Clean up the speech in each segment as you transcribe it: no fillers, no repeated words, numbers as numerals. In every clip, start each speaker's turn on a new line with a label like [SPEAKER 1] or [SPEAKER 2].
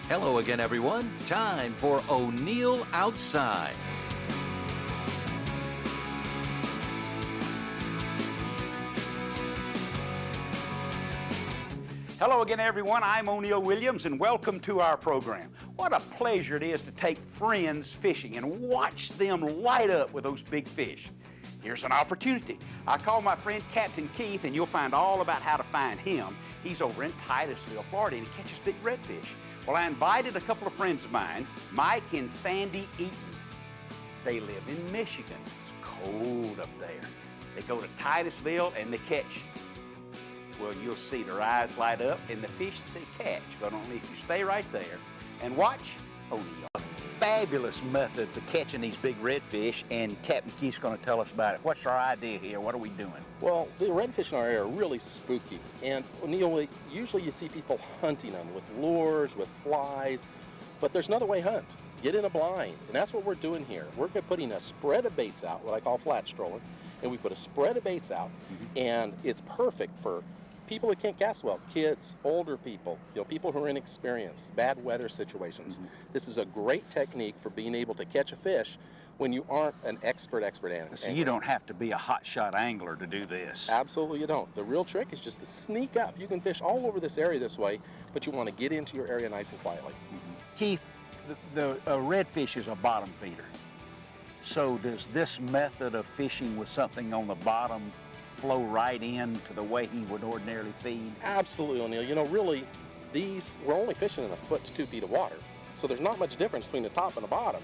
[SPEAKER 1] Hello again, everyone. Time for O'Neill Outside.
[SPEAKER 2] Hello again, everyone. I'm O'Neill Williams, and welcome to our program. What a pleasure it is to take friends fishing and watch them light up with those big fish. Here's an opportunity. I called my friend Captain Keith, and you'll find all about how to find him. He's over in Titusville, Florida, and he catches big redfish. Well, I invited a couple of friends of mine, Mike and Sandy Eaton. They live in Michigan. It's cold up there. They go to Titusville and they catch. Well, you'll see their eyes light up and the fish that they catch, but only if you stay right there and watch O'Neill. A fabulous method for catching these big redfish, and Captain Keith's going to tell us about it. What's our idea here? What are we doing?
[SPEAKER 3] Well, the redfish in our area are really spooky, and O'Neill, usually you see people hunting them with lures, with flies, but there's another way to hunt. Get in a blind, and that's what we're doing here. We're putting a spread of baits out, what I call flat stroller, and we put a spread of baits out, and it's perfect for people who can't cast well, kids, older people, people who are inexperienced, bad weather situations. This is a great technique for being able to catch a fish when you aren't an expert angler.
[SPEAKER 2] So you don't have to be a hotshot angler to do this.
[SPEAKER 3] Absolutely you don't. The real trick is just to sneak up. You can fish all over this area this way, but you want to get into your area nice and quietly.
[SPEAKER 2] Keith, the redfish is a bottom feeder. So does this method of fishing with something on the bottom flow right into the way he would ordinarily feed?
[SPEAKER 3] Absolutely, O'Neill. Really, we're only fishing in 1 foot to 2 feet of water, so there's not much difference between the top and the bottom.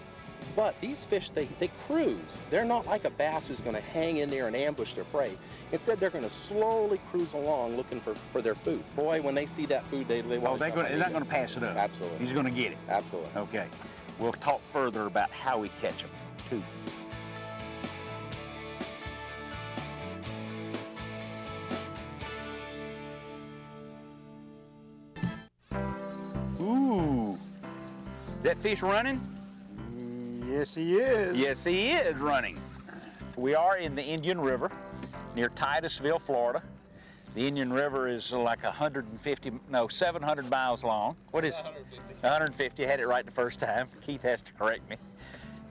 [SPEAKER 3] But these fish, they cruise. They're not like a bass who's going to hang in there and ambush their prey. Instead, they're going to slowly cruise along looking for their food. Boy, when they see that food, they want
[SPEAKER 2] they're not going to pass it up.
[SPEAKER 3] Absolutely.
[SPEAKER 2] He's going to get it.
[SPEAKER 3] Absolutely.
[SPEAKER 2] Okay. We'll talk further about how we catch them, too. Ooh, that fish running?
[SPEAKER 4] Yes, he is.
[SPEAKER 2] Yes, he is running. We are in the Indian River near Titusville, Florida. The Indian River is like 700 miles long. What is it? 150. I had it right the first time. Keith has to correct me.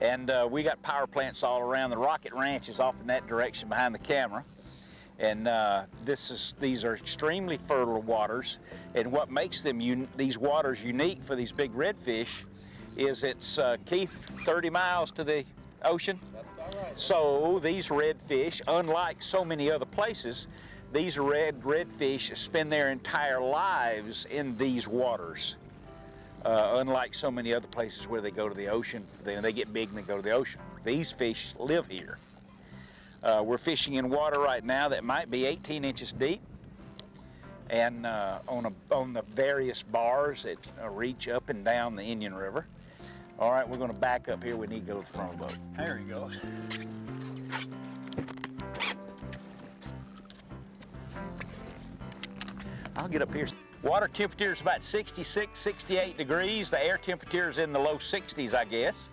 [SPEAKER 2] And we got power plants all around. The Rocket Ranch is off in that direction behind the camera. And these are extremely fertile waters, and what makes them these waters unique for these big redfish is it's, Keith, 30 miles to the ocean?
[SPEAKER 3] That's about right.
[SPEAKER 2] So these redfish, unlike so many other places, these redfish spend their entire lives in these waters. Unlike so many other places where they go to the ocean, they get big and they go to the ocean. These fish live here. We're fishing in water right now that might be 18 inches deep, and on the various bars that reach up and down the Indian River. All right, we're going to back up here. We need to go to the front of the boat.
[SPEAKER 4] There he goes.
[SPEAKER 2] I'll get up here. Water temperature is about 66, 68 degrees. The air temperature is in the low 60s, I guess.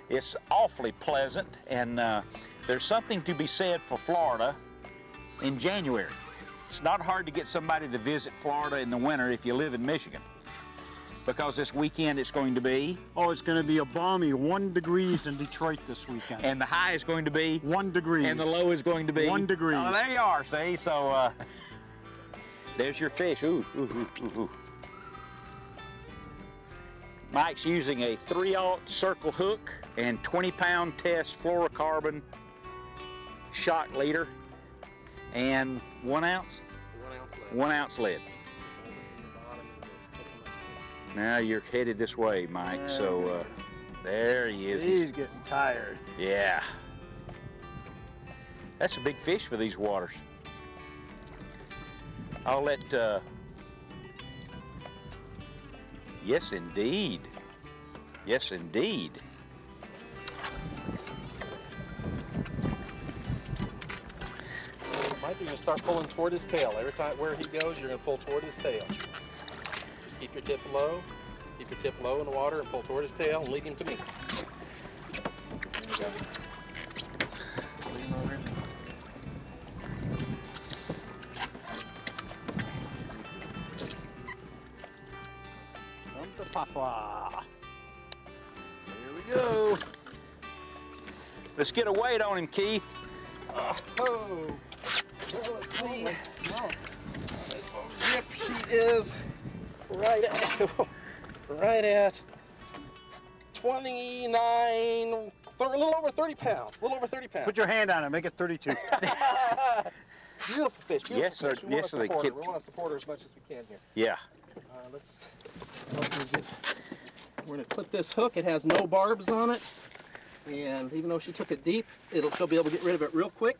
[SPEAKER 2] It's awfully pleasant, and there's something to be said for Florida in January. It's not hard to get somebody to visit Florida in the winter if you live in Michigan, because this weekend it's going to be...
[SPEAKER 4] Oh, it's going to be a balmy 1 degrees in Detroit this weekend.
[SPEAKER 2] And the high is going to be...
[SPEAKER 4] 1 degree.
[SPEAKER 2] And the low is going to be...
[SPEAKER 4] 1 degree.
[SPEAKER 2] Oh, there you are, see? So, there's your fish. Ooh, ooh, ooh, ooh, ooh. Mike's using a 3/0 circle hook and 20-pound test fluorocarbon shock leader and 1 ounce? 1 ounce lead. Now you're headed this way, Mike, so there he is.
[SPEAKER 4] He's getting tired.
[SPEAKER 2] Yeah. That's a big fish for these waters. I'll let, yes indeed. Yes indeed.
[SPEAKER 3] Mike, you're going to start pulling toward his tail. Every time where he goes, you're going to pull toward his tail. Just keep your tip low. Keep your tip low in the water and pull toward his tail and lead him to me. There you go. Lead him over.
[SPEAKER 4] Come to Papa. Here we go.
[SPEAKER 2] Let's get a weight on him, Keith.
[SPEAKER 3] Oh, let's see. Yep, she is right at 29, a little over 30 pounds. A little over 30 pounds.
[SPEAKER 4] Put your hand on it. Make it 32.
[SPEAKER 3] Beautiful fish. Beautiful
[SPEAKER 2] Yes, sir.
[SPEAKER 3] fish. We
[SPEAKER 2] Yes, sir.
[SPEAKER 3] want to support her as much as we can here.
[SPEAKER 2] Yeah.
[SPEAKER 3] We're going to clip this hook. It has no barbs on it. And even though she took it deep, she'll be able to get rid of it real quick.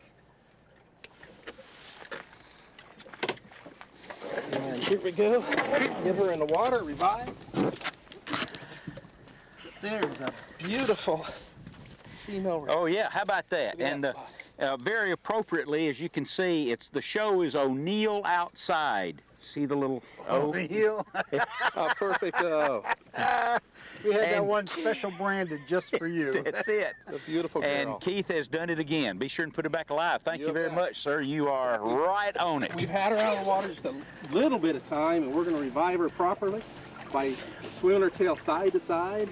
[SPEAKER 3] And here we go. Get her in the water, revive. There's a beautiful female.
[SPEAKER 2] Oh yeah, how about that?
[SPEAKER 3] Look at
[SPEAKER 2] And
[SPEAKER 3] that
[SPEAKER 2] very appropriately, as you can see, the show is O'Neill outside. See the little O?
[SPEAKER 4] O'Neill.
[SPEAKER 3] Oh, perfect. Oh.
[SPEAKER 4] We had that one special branded just for you.
[SPEAKER 2] That's it.
[SPEAKER 3] It's a beautiful girl.
[SPEAKER 2] And Keith has done it again. Be sure and put her back alive. Thank you very
[SPEAKER 3] bet.
[SPEAKER 2] much, sir. You are right on it.
[SPEAKER 3] We've had her out of the water just a little bit of time, and we're going to revive her properly by swimming her tail side to side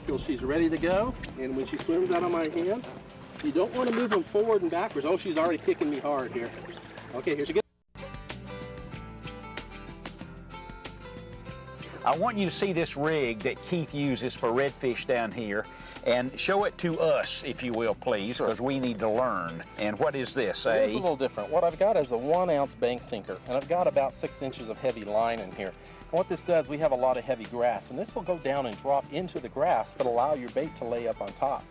[SPEAKER 3] till she's ready to go. And when she swims out of my hand, you don't want to move them forward and backwards. Oh, she's already kicking me hard here. Okay, here she goes.
[SPEAKER 2] I want you to see this rig that Keith uses for redfish down here and show it to us, if you will, please, because we need to learn. And what is this?
[SPEAKER 3] It is a little different. What I've got is a 1-ounce bank sinker, and I've got about 6 inches of heavy line in here. And what this does, we have a lot of heavy grass, and this will go down and drop into the grass, but allow your bait to lay up on top.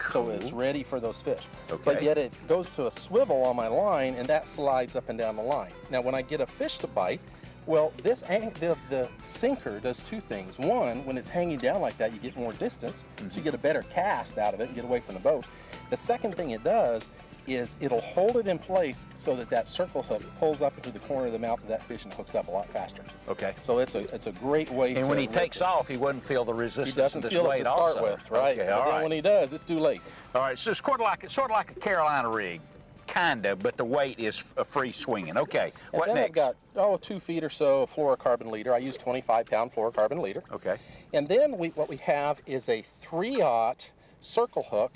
[SPEAKER 3] So it's ready for those fish.
[SPEAKER 2] Okay.
[SPEAKER 3] But yet it goes to a swivel on my line, and that slides up and down the line. Now, when I get a fish to bite, well, the sinker does two things. One, when it's hanging down like that, you get more distance, so you get a better cast out of it and get away from the boat. The second thing it does is it'll hold it in place so that that circle hook pulls up into the corner of the mouth of that fish and hooks up a lot faster.
[SPEAKER 2] Okay.
[SPEAKER 3] So it's a great way to...
[SPEAKER 2] And when he takes off, he wouldn't feel the
[SPEAKER 3] He
[SPEAKER 2] resistance
[SPEAKER 3] doesn't
[SPEAKER 2] of this
[SPEAKER 3] feel it
[SPEAKER 2] weight
[SPEAKER 3] to start
[SPEAKER 2] also.
[SPEAKER 3] with, right?
[SPEAKER 2] Okay,
[SPEAKER 3] But
[SPEAKER 2] all
[SPEAKER 3] then
[SPEAKER 2] right.
[SPEAKER 3] when he does, it's too late.
[SPEAKER 2] All right, so it's sort of like a Carolina rig, kind of, but the weight is a free swinging. Okay, what
[SPEAKER 3] and then
[SPEAKER 2] next?
[SPEAKER 3] I've got, 2 feet or so of fluorocarbon leader. I use 25-pound fluorocarbon leader.
[SPEAKER 2] Okay.
[SPEAKER 3] And then what we have is a 3/0 circle hook.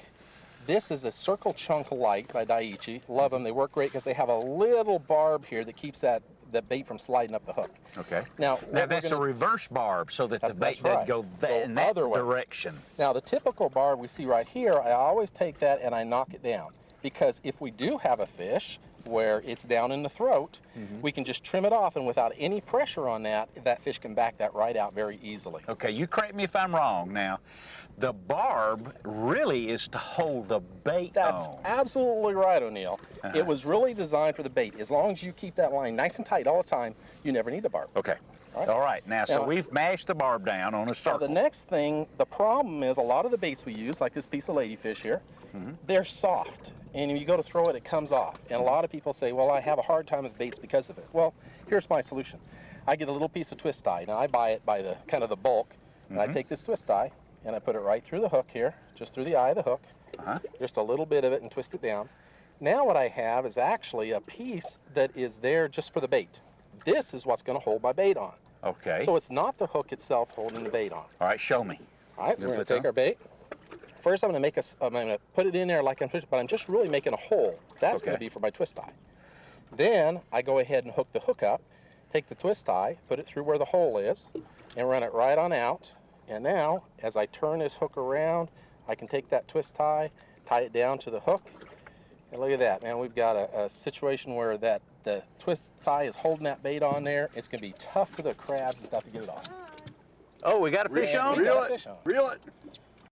[SPEAKER 3] This is a Circle Chunk Light by Daiichi. Love them. They work great because they have a little barb here that keeps that bait from sliding up the hook.
[SPEAKER 2] Okay.
[SPEAKER 3] Now
[SPEAKER 2] that's a reverse barb so that the bait doesn't go in that direction.
[SPEAKER 3] Now, the typical barb we see right here, I always take that and I knock it down. Because if we do have a fish where it's down in the throat, we can just trim it off, and without any pressure on that fish can back that right out very easily.
[SPEAKER 2] Okay, you correct me if I'm wrong now. The barb really is to hold the bait
[SPEAKER 3] That's
[SPEAKER 2] on.
[SPEAKER 3] absolutely right, O'Neill. It was really designed for the bait. As long as you keep that line nice and tight all the time, you never need a barb.
[SPEAKER 2] Okay. All right. Now, so we've mashed the barb down on a circle.
[SPEAKER 3] Now, the next thing, the problem is a lot of the baits we use, like this piece of ladyfish here, they're soft. And when you go to throw it, it comes off. And a lot of people say, well, I have a hard time with baits because of it. Well, here's my solution. I get a little piece of twist tie. Now, I buy it by the kind of the bulk. And I take this twist tie, and I put it right through the hook here, just through the eye of the hook. Just a little bit of it and twist it down. Now what I have is actually a piece that is there just for the bait. This is what's going to hold my bait on.
[SPEAKER 2] Okay.
[SPEAKER 3] So it's not the hook itself holding the bait on.
[SPEAKER 2] All right, show me.
[SPEAKER 3] All right, we're going to take our bait. First, I'm going to put it in there like but I'm just really making a hole. That's going to be for my twist tie. Then I go ahead and hook the hook up, take the twist tie, put it through where the hole is, and run it right on out. And now, as I turn this hook around, I can take that twist tie, tie it down to the hook, and look at that, man. We've got a situation where the twist tie is holding that bait on there. It's going to be tough for the crabs and stuff to get it off.
[SPEAKER 2] Oh, we got a fish on?
[SPEAKER 3] Reel it.
[SPEAKER 4] Reel it.